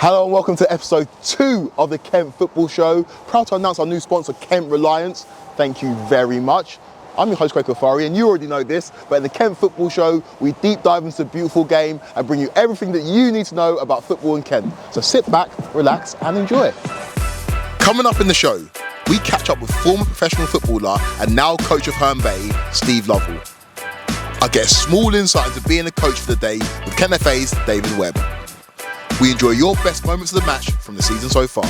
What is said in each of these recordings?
Hello and welcome to episode 2 of the Kent Football Show. Proud to announce our new sponsor, Kent Reliance. Thank you very much. I'm your host, Kweku Afari, and you already know this, but in the Kent Football Show, we deep dive into the beautiful game and bring you everything that you need to know about football in Kent. So sit back, relax, and enjoy. Coming up in the show, we catch up with former professional footballer and now coach of Herne Bay, Steve Lovell. I get a small insight into being a coach for the day with Kent FA's David Webb. We enjoy your best moments of the match from the season so far.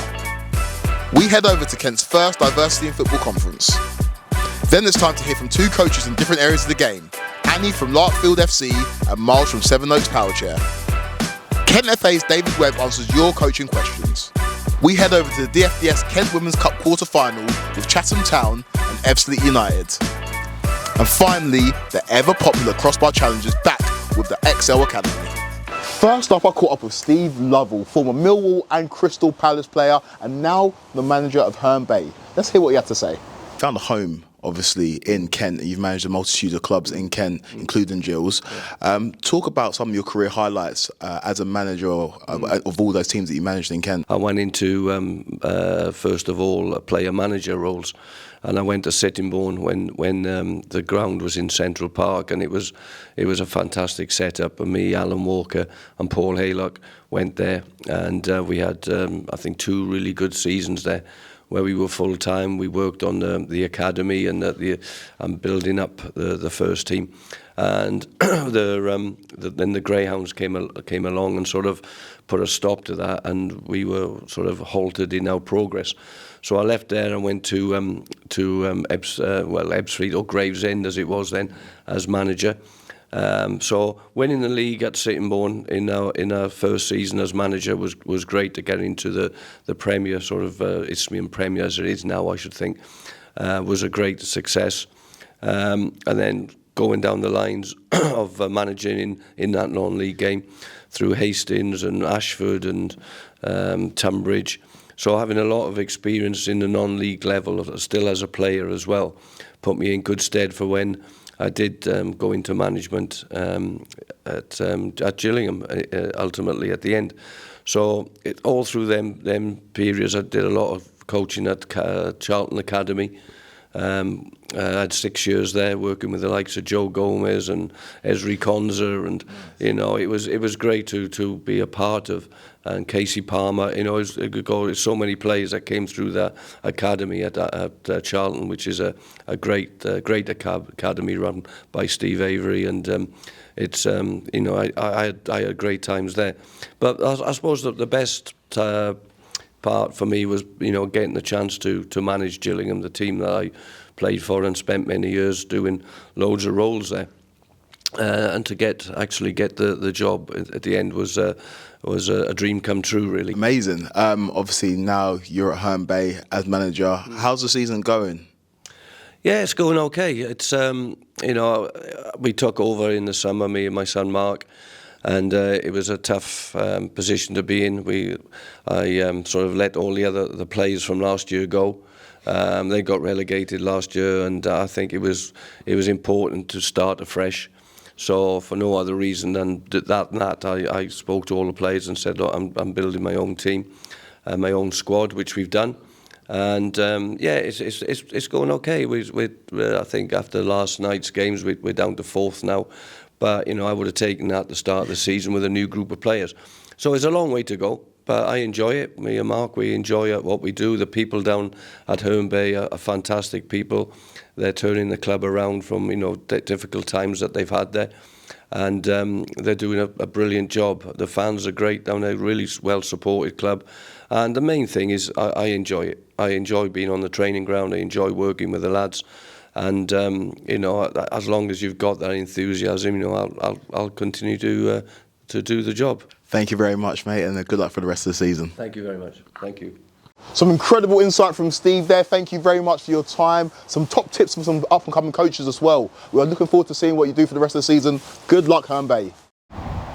We head over to Kent's first Diversity in Football conference. Then it's time to hear from two coaches in different areas of the game, Annie from Larkfield FC and Miles from Sevenoaks Powerchair. Kent FA's David Webb answers your coaching questions. We head over to the DFDS Kent Women's Cup quarter-final with Chatham Town and Ebbsfleet United. And finally, the ever-popular Crossbar Challenge is back with the XL Academy. First up, I caught up with Steve Lovell, former Millwall and Crystal Palace player, and now the manager of Herne Bay. Let's hear what he had to say. Found a home, obviously, in Kent. You've managed a multitude of clubs in Kent, including Gills. Talk about some of your career highlights as a manager of all those teams that you managed in Kent. I went into, first of all, player-manager roles. And I went to Sittingbourne when the ground was in Central Park, and it was a fantastic setup. And me, Alan Walker, and Paul Haylock went there, and we had I think 2 really good seasons there, where we were full time. We worked on the academy and building up the first team, and then the Greyhounds came along and sort of put a stop to that, and we were sort of halted in our progress. So I left there and went to Ebbsfleet, or Gravesend as it was then, as manager. So winning the league at Sittingbourne in our first season as manager was great to get into the Premier, sort of Isthmian Premier as it is now, I should think, was a great success. And then going down the lines of managing in that non-league game through Hastings and Ashford and Tunbridge. So having a lot of experience in the non-league level, still as a player as well, put me in good stead for when I did go into management at Gillingham, ultimately at the end. So all through them periods, I did a lot of coaching at Charlton Academy. I had 6 years there working with the likes of Joe Gomez and Esri Konza, and you know it was great to be a part of. And Casey Palmer, you know, there's so many players that came through the academy at Charlton, which is a great academy run by Steve Avery, and it's you know I had great times there. But I suppose the best part for me was, you know, getting the chance to manage Gillingham, the team that I played for and spent many years doing loads of roles there, and to actually get the job at the end was a dream come true, really. Amazing. Obviously now you're at Herne Bay as manager. How's the season going? Yeah, it's going okay. It's you know, we took over in the summer, me and my son Mark, and it was a tough position to be in. I sort of let all the players from last year go. They got relegated last year, and I think it was important to start afresh. So for no other reason than that, I spoke to all the players and said, look, I'm building my own team, my own squad, which we've done. And yeah, it's going okay. I think after last night's games, we're down to 4th now. But you know, I would have taken that at the start of the season with a new group of players. So it's a long way to go, but I enjoy it. Me and Mark, we enjoy what we do. The people down at Herne Bay are fantastic people. They're turning the club around from, you know, difficult times that they've had there, and they're doing a brilliant job. The fans are great down there, really well supported club, and the main thing is I enjoy it. I enjoy being on the training ground. I enjoy working with the lads. And you know, as long as you've got that enthusiasm, you know, I'll continue to do the job. Thank you very much, mate, and good luck for the rest of the season. Thank you very much. Thank you. Some incredible insight from Steve there. Thank you very much for your time. Some top tips from some up-and-coming coaches as well. We are looking forward to seeing what you do for the rest of the season. Good luck, Herne Bay.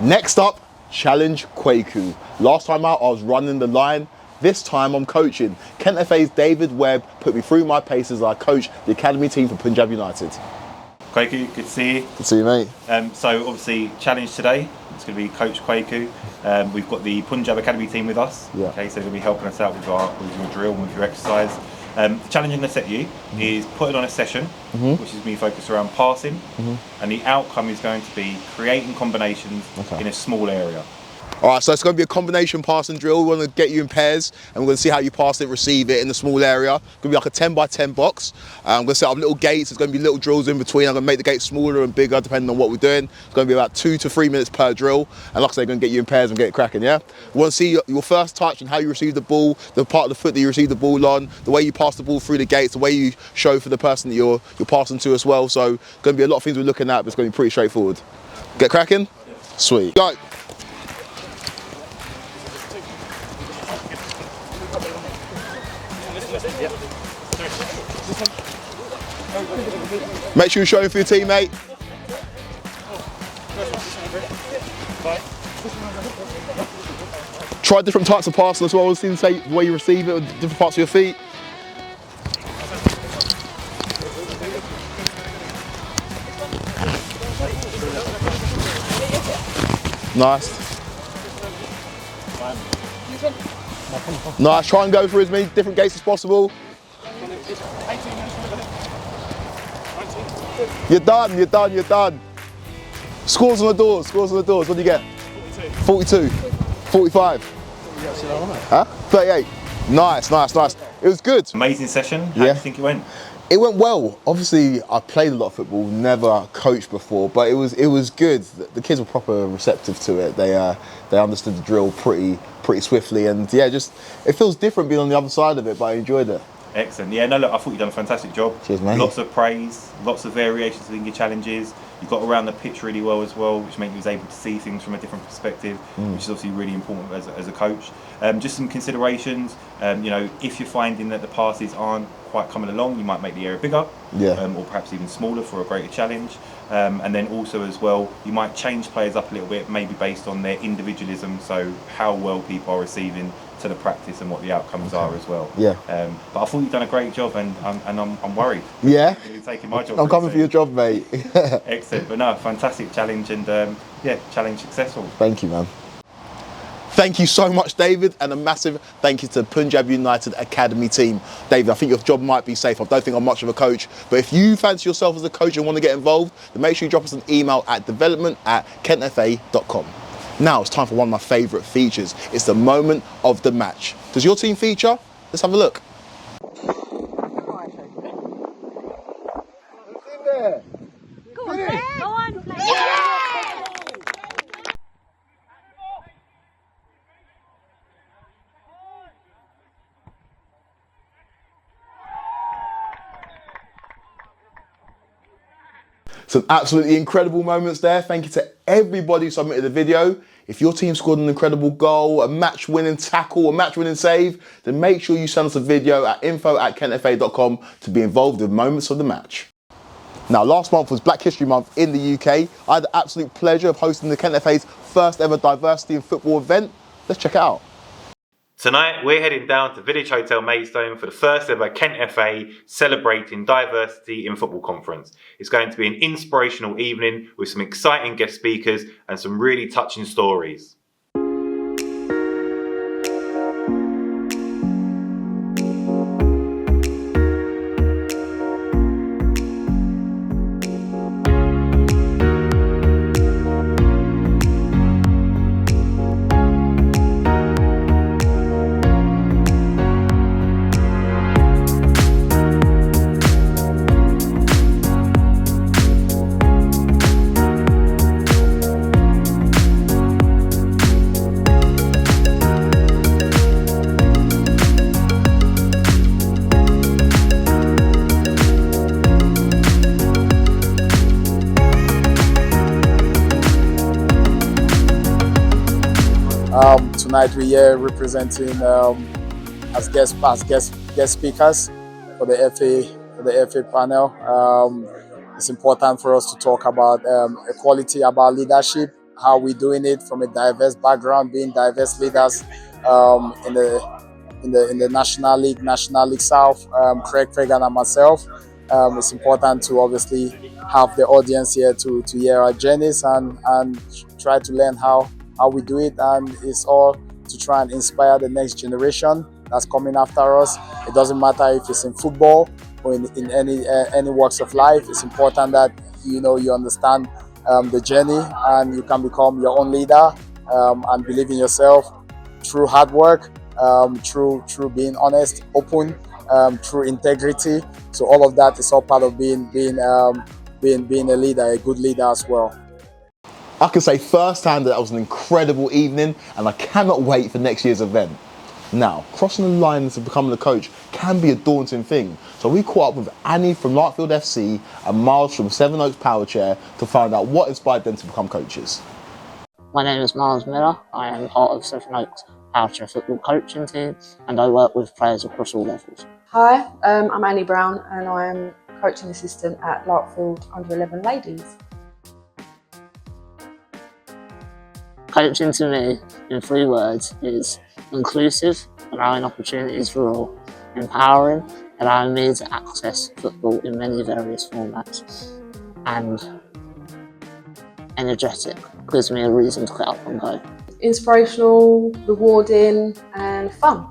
Next up, Challenge Kweku. Last time out, I was running the line. This time I'm coaching. Kent FA's David Webb put me through my paces as I coach the academy team for Punjab United. Kweku, good to see you. Good to see you, mate. So obviously challenge today. It's going to be Coach Kweku. We've got the Punjab Academy team with us. Yeah. Okay, so they're going to be helping us out with your drill and with your exercise. The challenge I'm going to set you is putting on a session, which is going to be focused around passing, and the outcome is going to be creating combinations in a small area. All right, so it's going to be a combination passing drill. We're going to get you in pairs, and we're going to see how you pass it, receive it in a small area. It's going to be like a 10 by 10 box. I'm going to set up little gates. There's going to be little drills in between. I'm going to make the gates smaller and bigger depending on what we're doing. It's going to be about 2 to 3 minutes per drill. And like I say, I'm going to get you in pairs and get it cracking, yeah? We want to see your first touch and how you receive the ball, the part of the foot that you receive the ball on, the way you pass the ball through the gates, the way you show for the person that you're passing to as well. So going to be a lot of things we're looking at, but it's going to be pretty straightforward. Get cracking? Sweet. Go. Make sure you're showing for your teammate. Try different types of passing as well. See the way you receive it with different parts of your feet. Nice. Nice. Try and go for as many different gates as possible. You're done, you're done, you're done. Scores on the doors, scores on the doors. What do you get? 42. 45. Huh? 38. Nice, nice, nice. It was good. Amazing session. How do you think it went? It went well. Obviously, I played a lot of football, never coached before, but it was good. The kids were proper receptive to it. They understood the drill pretty swiftly, and yeah, just it feels different being on the other side of it, but I enjoyed it. Excellent. Yeah, no, look, I thought you've done a fantastic job. Cheers, mate. Lots of praise, lots of variations within your challenges. You got around the pitch really well as well, which meant you was able to see things from a different perspective, which is obviously really important as a coach. Just some considerations. You know, if you're finding that the passes aren't quite coming along, you might make the area bigger, or perhaps even smaller for a greater challenge. And then also as well, you might change players up a little bit, maybe based on their individualism, so how well people are receiving to the practice and what the outcomes are as well. Yeah. But I thought you've done a great job, and I'm worried. Yeah. You're taking my job. I'm coming for your job, mate. Excellent. But no, fantastic challenge, and yeah, challenge successful. Thank you, man. Thank you so much, David, and a massive thank you to the Punjab United Academy team. David, I think your job might be safe. I don't think I'm much of a coach, but if you fancy yourself as a coach and want to get involved, then make sure you drop us an email at development@kentfa.com. Now it's time for one of my favourite features. It's the moment of the match. Does your team feature? Let's have a look. Go on, play. Some absolutely incredible moments there. Thank you to everybody who submitted the video. If your team scored an incredible goal, a match-winning tackle, a match-winning save, then make sure you send us a video at info@kentfa.com to be involved with moments of the match. Now, last month was Black History Month in the UK. I had the absolute pleasure of hosting the Kent FA's first ever diversity in football event. Let's check it out. Tonight, we're heading down to Village Hotel Maidstone for the first ever Kent FA celebrating diversity in football conference. It's going to be an inspirational evening with some exciting guest speakers and some really touching stories. Tonight we're here representing as guest speakers for the FA panel. It's important for us to talk about equality, about leadership, how we're doing it from a diverse background, being diverse leaders in the National League South. Craig and myself, It's important to obviously have the audience here to hear our journeys and try to learn how we do it, and it's all to try and inspire the next generation that's coming after us. It doesn't matter if it's in football or in any walks of life. It's important that you understand the journey and you can become your own leader and believe in yourself through hard work, through being honest, open, through integrity. So all of that is all part of being a leader, a good leader as well. I can say firsthand that was an incredible evening, and I cannot wait for next year's event. Now, crossing the lines of becoming a coach can be a daunting thing, so we caught up with Annie from Larkfield FC and Miles from Sevenoaks Powerchair to find out what inspired them to become coaches. My name is Miles Miller. I am part of Sevenoaks Powerchair football coaching team, and I work with players across all levels. Hi, I'm Annie Brown and I am coaching assistant at Larkfield Under 11 Ladies. Coaching to me, in 3 words, is inclusive, allowing opportunities for all, empowering, allowing me to access football in many various formats, and energetic, gives me a reason to get up and go. Inspirational, rewarding and fun.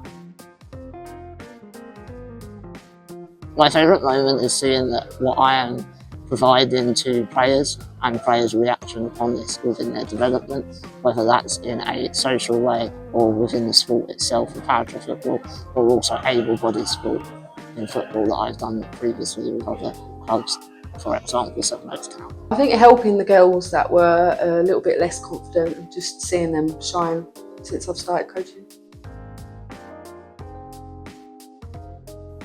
My favourite moment is seeing that what I am providing to players and players' reaction upon this within their development, whether that's in a social way or within the sport itself, in powerchair football, or also able-bodied sport in football that I've done previously with other clubs, for example, Sevenoaks Town. I think helping the girls that were a little bit less confident and just seeing them shine since I've started coaching.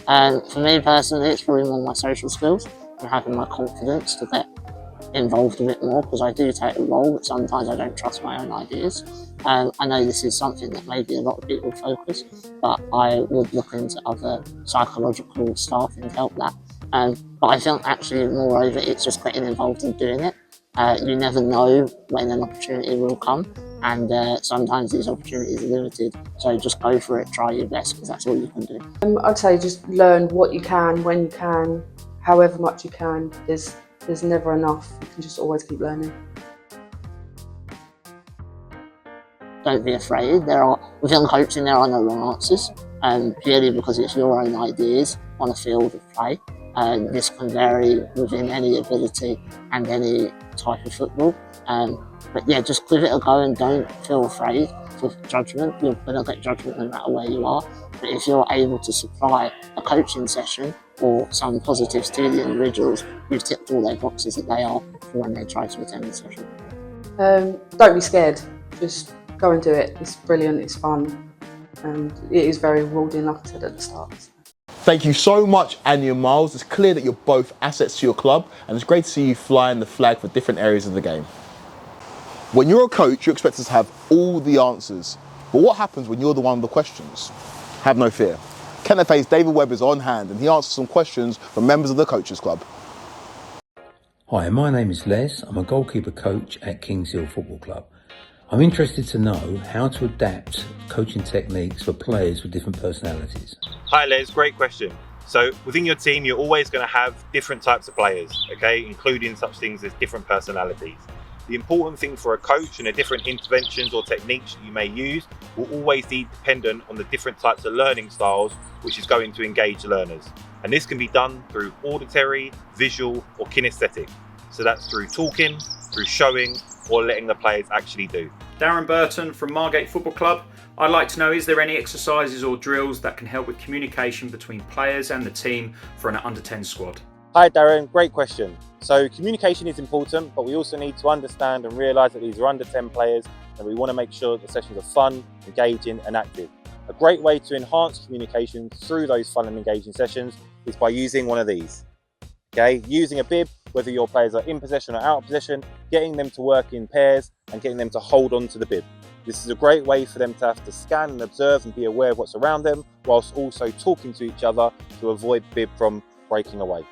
And for me personally, it's probably more my social skills and having my confidence to get involved a bit more, because I do take a role, but sometimes I don't trust my own ideas. I know this is something that maybe a lot of people focus, but I would look into other psychological staffing to help that. But I think actually, moreover, it's just getting involved in doing it. You never know when an opportunity will come, and sometimes these opportunities are limited, so just go for it, try your best, because that's all you can do. I'd say just learn what you can, when you can, however much you can. There's never enough, you can just always keep learning. Don't be afraid. Within coaching, there are no wrong answers, purely because it's your own ideas on a field of play. This can vary within any ability and any type of football. But yeah, just give it a go and don't feel afraid of judgment. You're going to get judgment no matter where you are. But if you're able to supply a coaching session or some positives to the individuals, you've ticked all their boxes that they are for when they try to attend the session. Don't be scared. Just go and do it. It's brilliant, it's fun, and it is very rewarding, like I said at the start. Thank you so much, Annie and Miles. It's clear that you're both assets to your club, and it's great to see you flying the flag for different areas of the game. When you're a coach, you're expected to have all the answers. But what happens when you're the one with the questions? Have no fear. Kent FA's David Webb is on hand, and he answers some questions from members of the Coaches Club. Hi, my name is Les. I'm a goalkeeper coach at Kings Hill Football Club. I'm interested to know how to adapt coaching techniques for players with different personalities. Hi Les, great question. So within your team, you're always going to have different types of players, okay, including such things as different personalities. The important thing for a coach and the different interventions or techniques that you may use will always be dependent on the different types of learning styles which is going to engage learners. And this can be done through auditory, visual or kinesthetic. So that's through talking, through showing or letting the players actually do. Darren Burton from Margate Football Club. I'd like to know, is there any exercises or drills that can help with communication between players and the team for an under-10 squad? Hi Darren, great question. So communication is important, but we also need to understand and realise that these are under 10 players, and we want to make sure that the sessions are fun, engaging and active. A great way to enhance communication through those fun and engaging sessions is by using one of these. Okay, using a bib, whether your players are in possession or out of possession, getting them to work in pairs and getting them to hold on to the bib. This is a great way for them to have to scan and observe and be aware of what's around them, whilst also talking to each other to avoid bib from breaking away.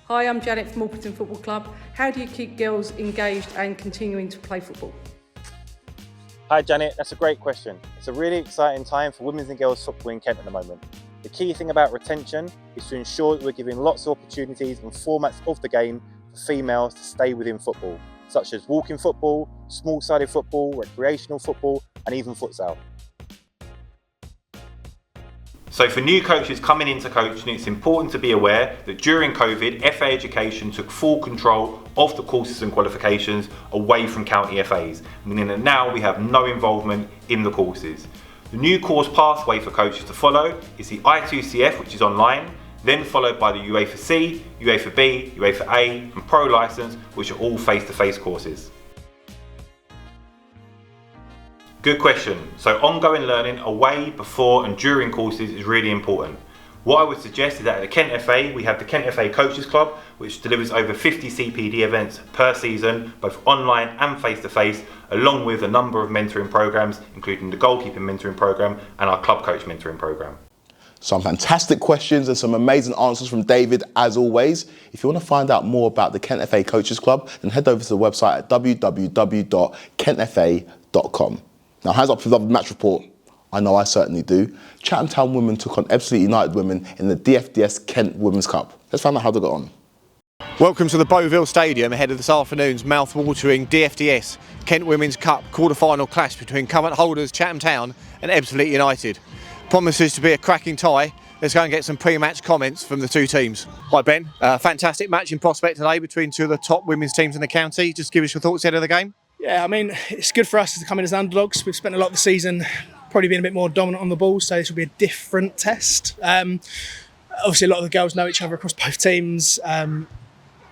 Hi, I'm Janet from Orpington Football Club. How do you keep girls engaged and continuing to play football? Hi Janet, that's a great question. It's a really exciting time for women's and girls football in Kent at the moment. The key thing about retention is to ensure that we're giving lots of opportunities and formats of the game for females to stay within football, such as walking football, small-sided football, recreational football, and even futsal. So for new coaches coming into coaching, it's important to be aware that during COVID, FA Education took full control of the courses and qualifications away from county FAs, meaning that now we have no involvement in the courses. The new course pathway for coaches to follow is the I2CF, which is online, then followed by the UEFA C, UEFA B, UEFA A and Pro Licence, which are all face-to-face courses. Good question. So ongoing learning away, before and during courses is really important. What I would suggest is that at the Kent FA, we have the Kent FA Coaches Club, which delivers over 50 CPD events per season, both online and face-to-face, along with a number of mentoring programs, including the goalkeeping mentoring program and our club coach mentoring program. Some fantastic questions and some amazing answers from David, as always. If you want to find out more about the Kent FA Coaches Club, then head over to the website at www.kentfa.com. Now, hands up for the match report. I know I certainly do. Chatham Town women took on Ebbsfleet United women in the DFDS Kent Women's Cup. Let's find out how they got on. Welcome to the Beauville Stadium ahead of this afternoon's mouth-watering DFDS Kent Women's Cup quarter-final clash between current holders Chatham Town and Ebbsfleet United. Promises to be a cracking tie. Let's go and get some pre-match comments from the two teams. Hi Ben, fantastic match in prospect today between two of the top women's teams in the county. Just give us your thoughts ahead of the game. Yeah, I mean, it's good for us to come in as underdogs. We've spent a lot of the season probably being a bit more dominant on the ball, so this will be a different test. Obviously, a lot of the girls know each other across both teams.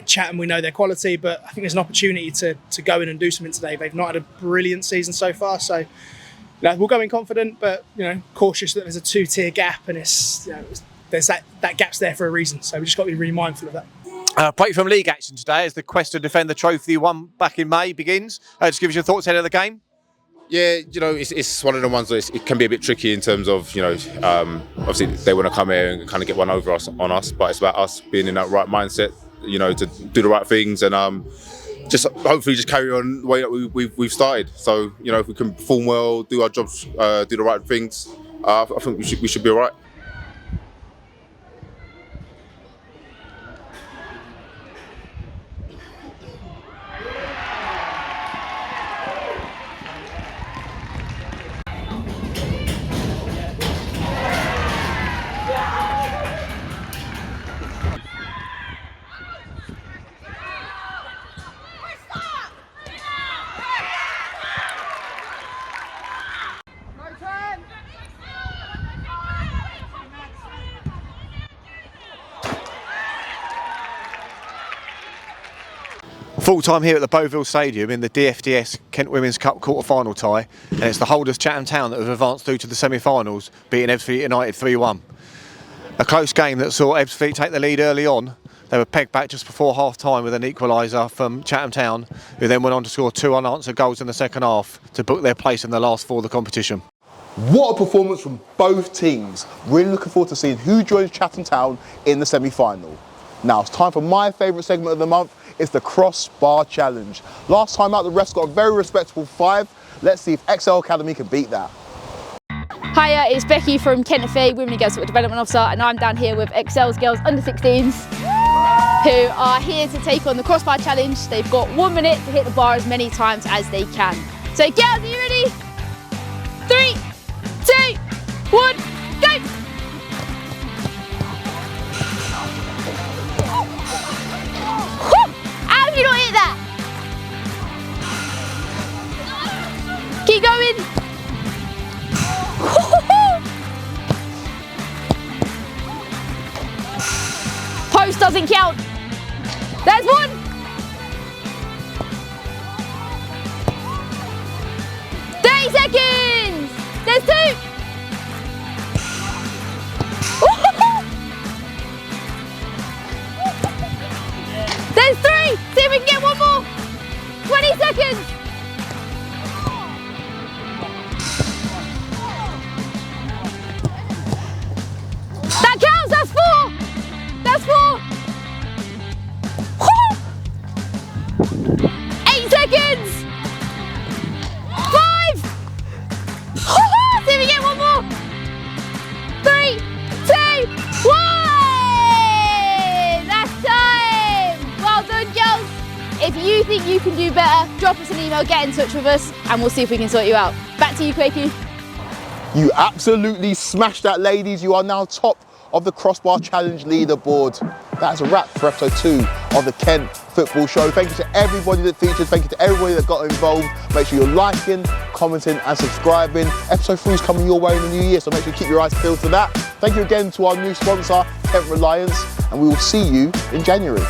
Chatham, we know their quality, but I think there's an opportunity to go in and do something today. They've not had a brilliant season so far, so we'll go in confident, but cautious that there's a two-tier gap, and it's there's that gap's there for a reason. So we just got to be really mindful of that. Break from league action today as the quest to defend the trophy you won back in May begins. Just give us your thoughts ahead of the game. Yeah, it's one of the ones that it can be a bit tricky in terms of, obviously they want to come here and kind of get one over on us, but it's about us being in that right mindset, to do the right things and just hopefully just carry on the way that we've started. So, if we can perform well, do our jobs, do the right things, I think we should be all right. Full time here at the Beauville Stadium in the DFDS Kent Women's Cup quarter-final tie, and it's the holders Chatham Town that have advanced through to the semi-finals, beating Ebbsfleet United 3-1. A close game that saw Ebbsfleet take the lead early on. They were pegged back just before half-time with an equaliser from Chatham Town, who then went on to score two unanswered goals in the second half to book their place in the last four of the competition. What a performance from both teams. Really looking forward to seeing who joins Chatham Town in the semi-final. Now it's time for my favourite segment of the month. It's the Crossbar Challenge. Last time out, the refs got a very respectable 5. Let's see if XL Academy can beat that. Hiya, it's Becky from Kent FA, Women and Girls Football Development Officer, and I'm down here with XL's girls under 16s who are here to take on the Crossbar Challenge. They've got 1 minute to hit the bar as many times as they can. So girls, are you ready? 3, 2, 1, go! How have you not hit that? Keep going. Post doesn't count. There's 1. Seconds. There's 2. There's 3. See if we can get 1 more. 20 seconds. That counts. That's 4. That's 4. 8 seconds. 5. See if we get 1 more. 3, 2, you think you can do better, drop us an email, get in touch with us, and we'll see if we can sort you out. Back to you, Kweku. You absolutely smashed that, ladies. You are now top of the Crossbar Challenge leaderboard. That's a wrap for episode 2 of the Kent Football Show. Thank you to everybody that featured. Thank you to everybody that got involved. Make sure you're liking, commenting and subscribing. Episode 3 is coming your way in the new year, so make sure you keep your eyes peeled for that. Thank you again to our new sponsor, Kent Reliance, and we will see you in January.